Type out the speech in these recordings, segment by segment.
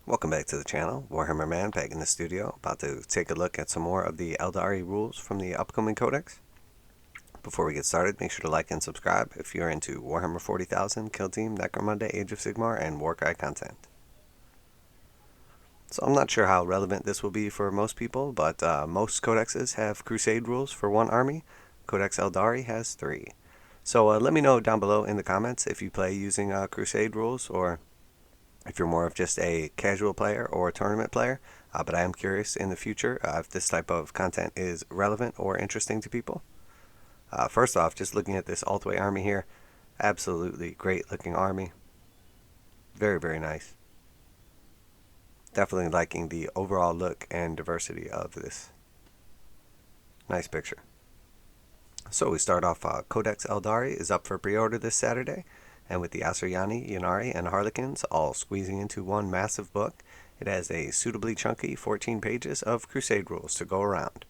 Welcome back to the channel. Warhammer Man back in the studio, about to take a look at some more of the AELDARI rules from the upcoming codex. Before we get started, make sure to like and subscribe if you're into Warhammer 40,000, Kill Team, Necromunda, Age of Sigmar, and warcry content. So I'm not sure how relevant this will be for most people, but most codexes have crusade rules for one army. Codex AELDARI has 3. So let me know down below in the comments if you play using crusade rules, or if you're more of just a casual player or a tournament player. But I am curious in the future if this type of content is relevant or interesting to people. First off, just looking at this all-the-way army here, absolutely great looking army. Very, very nice. Definitely liking the overall look and diversity of this. Nice picture. So we start off, Codex AELDARI is up for pre-order this Saturday, and with the asuryani, Ynnari, and Harlequins all squeezing into one massive book, it has a suitably chunky 14 pages of crusade rules to go around.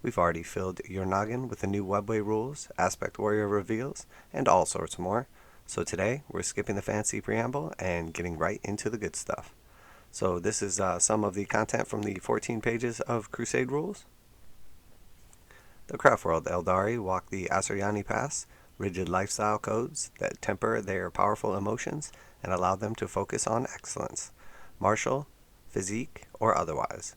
We've already filled your noggin with the new webway rules, aspect warrior reveals, and all sorts more. So today, we're skipping the fancy preamble and getting right into the good stuff. So this is some of the content from the 14 pages of crusade rules. The Craftworld AELDARI walk the asuryani paths, rigid lifestyle codes that temper their powerful emotions and allow them to focus on excellence, martial, physique, or otherwise.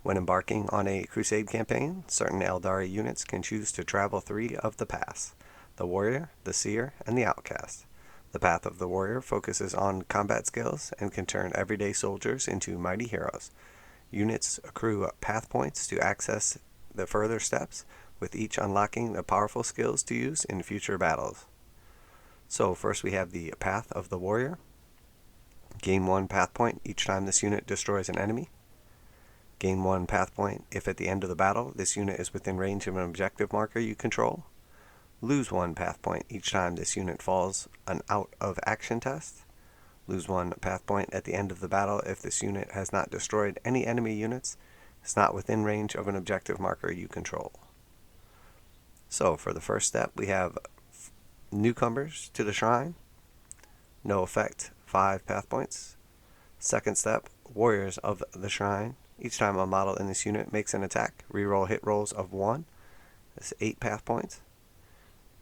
When embarking on a crusade campaign, certain AELDARI units can choose to travel 3 of the paths: the warrior, the seer, and the outcast. The path of the warrior focuses on combat skills and can turn everyday soldiers into mighty heroes. Units accrue path points to access the further steps, with each unlocking the powerful skills to use in future battles. So first we have the Path of the Warrior. Gain 1 path point each time this unit destroys an enemy. Gain 1 path point if at the end of the battle this unit is within range of an objective marker you control. Lose 1 path point each time this unit falls an out of action test. Lose 1 path point at the end of the battle if this unit has not destroyed any enemy units, is not within range of an objective marker you control. So for the first step, we have newcomers to the shrine. No effect, 5 path points. Second step, warriors of the shrine. Each time a model in this unit makes an attack, reroll hit rolls of 1. That's 8 path points.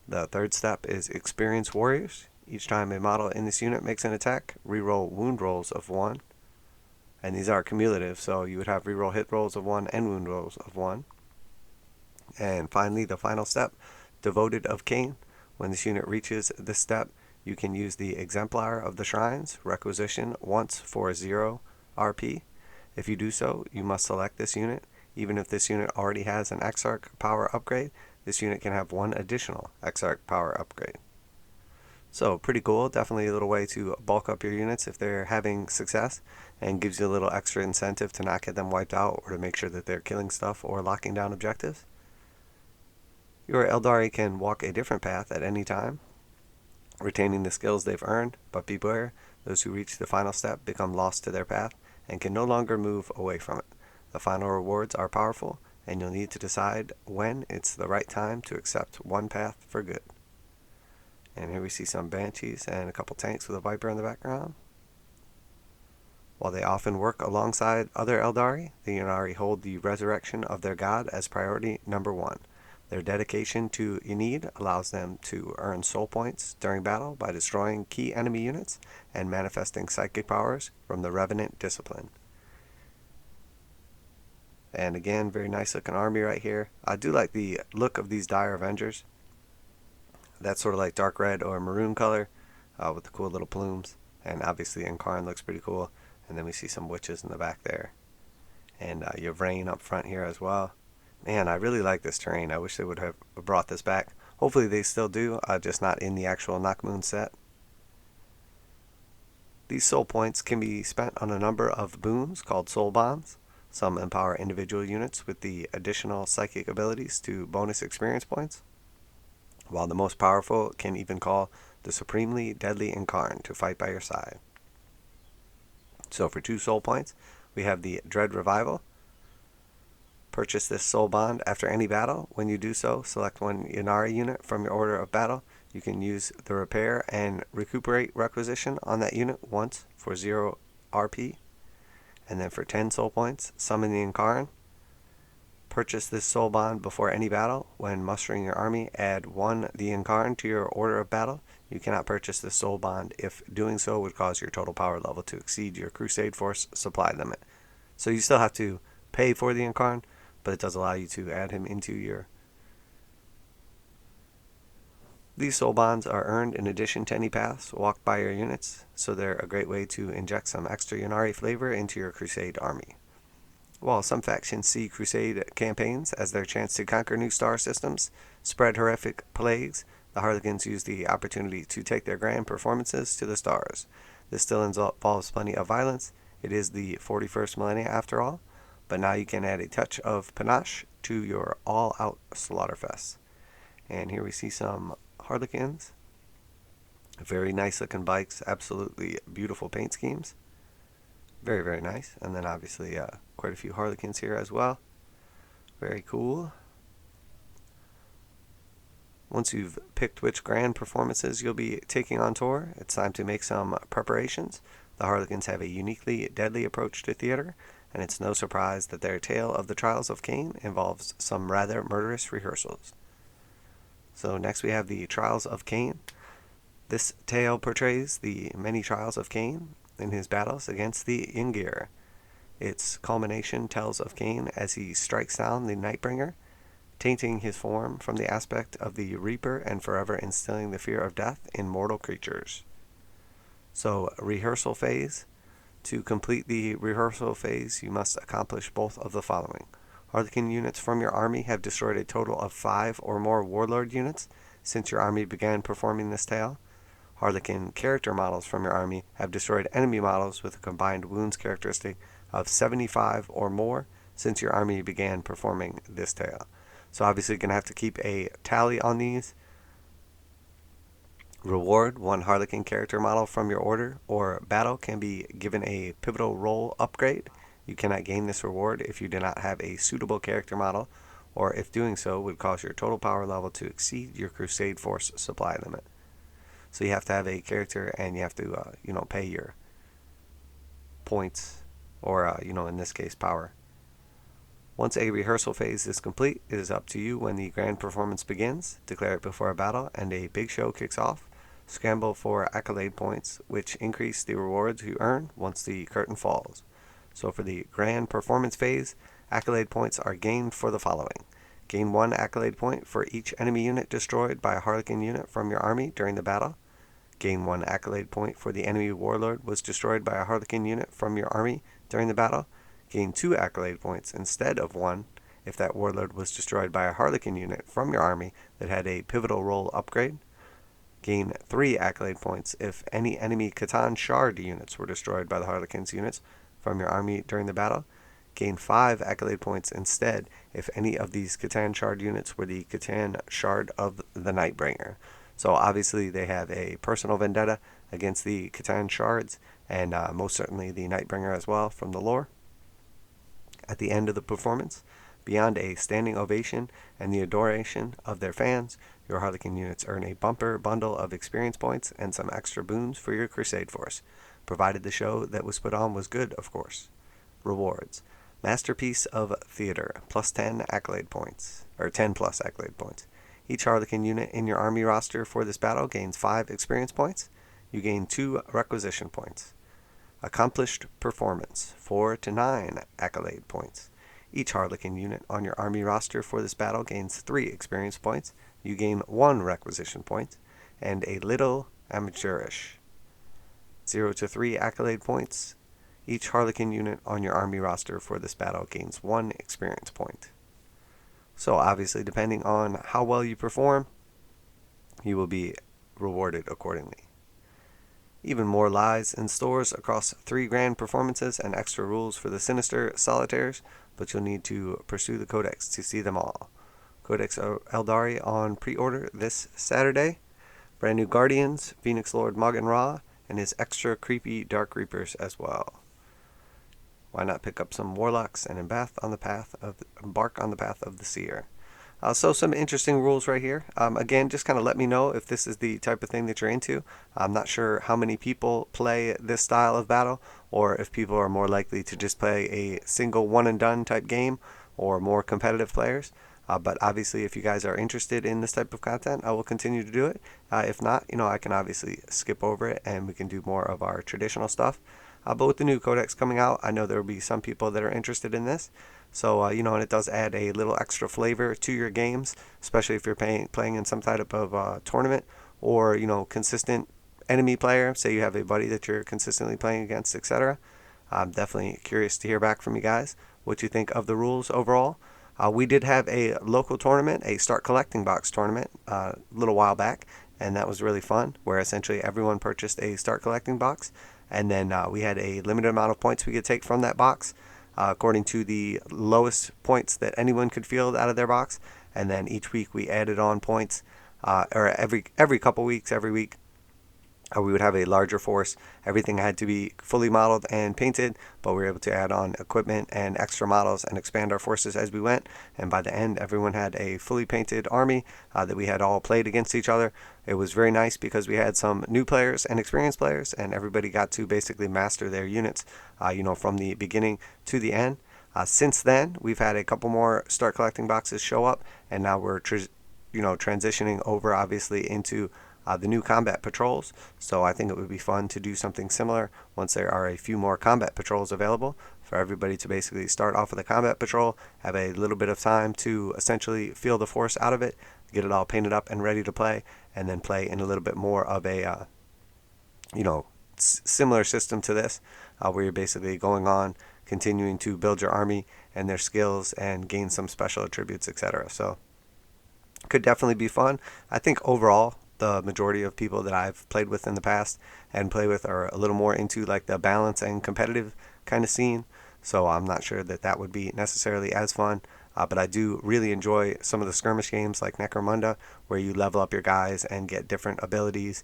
The third step is experienced warriors. Each time a model in this unit makes an attack, reroll wound rolls of 1. And these are cumulative, so you would have reroll hit rolls of 1 and wound rolls of 1. And finally, the final step, Devoted of Khaine. When this unit reaches this step, you can use the Exemplar of the Shrines, requisition once for 0 RP. If you do so, you must select this unit. Even if this unit already has an exarch power upgrade, this unit can have 1 additional exarch power upgrade. So pretty cool, definitely a little way to bulk up your units if they're having success, and gives you a little extra incentive to not get them wiped out or to make sure that they're killing stuff or locking down objectives. Your AELDARI can walk a different path at any time, retaining the skills they've earned, but beware, those who reach the final step become lost to their path and can no longer move away from it. The final rewards are powerful, and you'll need to decide when it's the right time to accept one path for good. And here we see some banshees and a couple tanks with a viper in the background. While they often work alongside other AELDARI, the Ynnari hold the resurrection of their god as priority number 1. Their dedication to Ynnari allows them to earn soul points during battle by destroying key enemy units and manifesting psychic powers from the Revenant discipline. And again, very nice looking army right here. I do like the look of these Dire Avengers. That's sort of like dark red or maroon color with the cool little plumes. And obviously Incarn looks pretty cool. And then we see some witches in the back there. And you have Rain up front here as well. Man, I really like this terrain. I wish they would have brought this back. Hopefully they still do, just not in the actual Nakmoon set. These soul points can be spent on a number of boons called soul bonds. Some empower individual units with the additional psychic abilities to bonus experience points, while the most powerful can even call the supremely deadly Incarn to fight by your side. So for 2 soul points, we have the Dread Revival. Purchase this soul bond after any battle. When you do so, select 1 Ynnari unit from your order of battle. You can use the repair and recuperate requisition on that unit once for 0 RP. And then for 10 soul points, summon the Incarn. Purchase this soul bond before any battle. When mustering your army, add 1 the Incarn to your order of battle. You cannot purchase this soul bond if doing so would cause your total power level to exceed your Crusade Force supply limit. So you still have to pay for the Incarn, but it does allow you to add him into your... These soul bonds are earned in addition to any paths walked by your units, so they're a great way to inject some extra Ynnari flavor into your Crusade army. While some factions see Crusade campaigns as their chance to conquer new star systems, spread horrific plagues, the Harlequins use the opportunity to take their grand performances to the stars. This still involves plenty of violence. It is the 41st millennia after all, but now you can add a touch of panache to your all-out slaughterfest. And here we see some Harlequins. Very nice looking bikes, absolutely beautiful paint schemes. Very, very nice. And then obviously quite a few Harlequins here as well. Very cool. Once you've picked which grand performances you'll be taking on tour, it's time to make some preparations. The Harlequins have a uniquely deadly approach to theater, and it's no surprise that their tale of the Trials of Khaine involves some rather murderous rehearsals. So next we have the Trials of Khaine. This tale portrays the many trials of Khaine in his battles against the Yngir. Its culmination tells of Khaine as he strikes down the Nightbringer, tainting his form from the aspect of the Reaper and forever instilling the fear of death in mortal creatures. So, rehearsal phase. To complete the rehearsal phase, you must accomplish both of the following. Harlequin units from your army have destroyed a total of 5 or more warlord units since your army began performing this tale. Harlequin character models from your army have destroyed enemy models with a combined wounds characteristic of 75 or more since your army began performing this tale. So obviously you're going to have to keep a tally on these. Reward: 1 Harlequin character model from your order or battle can be given a pivotal role upgrade. You cannot gain this reward if you do not have a suitable character model, or if doing so would cause your total power level to exceed your Crusade Force supply limit. So you have to have a character, and you have to, pay your points, or, in this case, power. Once a rehearsal phase is complete, it is up to you when the grand performance begins. Declare it before a battle, and a big show kicks off. Scramble for accolade points, which increase the rewards you earn once the curtain falls. So for the grand performance phase, accolade points are gained for the following. Gain 1 accolade point for each enemy unit destroyed by a Harlequin unit from your army during the battle. Gain 1 accolade point for the enemy warlord was destroyed by a Harlequin unit from your army during the battle. Gain 2 accolade points instead of 1 if that warlord was destroyed by a Harlequin unit from your army that had a pivotal role upgrade. Gain 3 accolade points if any enemy Catan Shard units were destroyed by the Harlequin's units from your army during the battle. Gain 5 accolade points instead if any of these Catan Shard units were the Catan Shard of the Nightbringer. So obviously they have a personal vendetta against the Catan Shards, and most certainly the Nightbringer as well from the lore. At the end of the performance, beyond a standing ovation and the adoration of their fans, your Harlequin units earn a bumper bundle of experience points and some extra boons for your Crusade Force, provided the show that was put on was good, of course. Rewards: Masterpiece of Theater, plus 10 accolade points, or 10 plus accolade points. Each Harlequin unit in your army roster for this battle gains 5 experience points. You gain 2 requisition points. Accomplished Performance, 4 to 9 accolade points. Each Harlequin unit on your army roster for this battle gains 3 experience points. You gain 1 requisition point, and a little amateurish. 0 to 3 accolade points. Each Harlequin unit on your army roster for this battle gains 1 experience point. So obviously, depending on how well you perform, you will be rewarded accordingly. Even more lies in stores across 3 grand performances and extra rules for the sinister solitaires, but you'll need to pursue the Codex to see them all. Codex AELDARI on pre-order this Saturday. Brand new Guardians, Phoenix Lord Moggan Ra, and his extra creepy Dark Reapers as well. Why not pick up some Warlocks and embark on the path of the Seer? So some interesting rules right here. Again, just kind of let me know if this is the type of thing that you're into. I'm not sure how many people play this style of battle, or if people are more likely to just play a single one and done type game, or more competitive players. But obviously, if you guys are interested in this type of content, I will continue to do it. If not, I can obviously skip over it and we can do more of our traditional stuff. But with the new codex coming out, I know there will be some people that are interested in this. So, and it does add a little extra flavor to your games, especially if you're playing in some type of tournament or, consistent enemy player. Say you have a buddy that you're consistently playing against, etc. I'm definitely curious to hear back from you guys what you think of the rules overall. We did have a local tournament, a Start Collecting Box tournament, a little while back, and that was really fun, where essentially everyone purchased a Start Collecting Box, and then we had a limited amount of points we could take from that box, according to the lowest points that anyone could field out of their box, and then each week we added on points, or every couple weeks, every week, we would have a larger force. Everything had to be fully modeled and painted, but we were able to add on equipment and extra models and expand our forces as we went. And by the end, everyone had a fully painted army that we had all played against each other. It was very nice because we had some new players and experienced players, and everybody got to basically master their units, from the beginning to the end. Since then, we've had a couple more Start Collecting Boxes show up, and now we're transitioning over, obviously, into the new combat patrols. So I think it would be fun to do something similar once there are a few more combat patrols available for everybody to basically start off with a combat patrol, have a little bit of time to essentially feel the force out of it, get it all painted up and ready to play, and then play in a little bit more of a similar system to this, where you're basically going on, continuing to build your army and their skills and gain some special attributes, etc. So could definitely be fun. I think overall the majority of people that I've played with in the past and play with are a little more into like the balance and competitive kind of scene. So I'm not sure that that would be necessarily as fun. But I do really enjoy some of the skirmish games like Necromunda, where you level up your guys and get different abilities,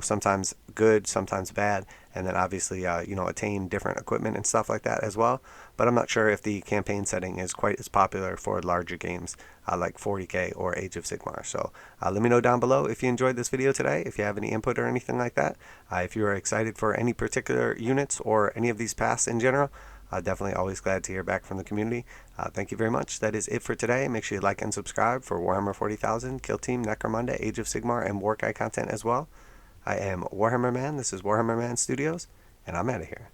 sometimes good, sometimes bad, and then obviously, attain different equipment and stuff like that as well. But I'm not sure if the campaign setting is quite as popular for larger games like 40K or Age of Sigmar. So let me know down below if you enjoyed this video today, if you have any input or anything like that, if you are excited for any particular units or any of these paths in general. Definitely always glad to hear back from the community. Thank you very much. That is it for today. Make sure you like and subscribe for Warhammer 40,000, Kill Team, Necromunda, Age of Sigmar, and Warcry content as well. I am Warhammer Man. This is Warhammer Man Studios, and I'm out of here.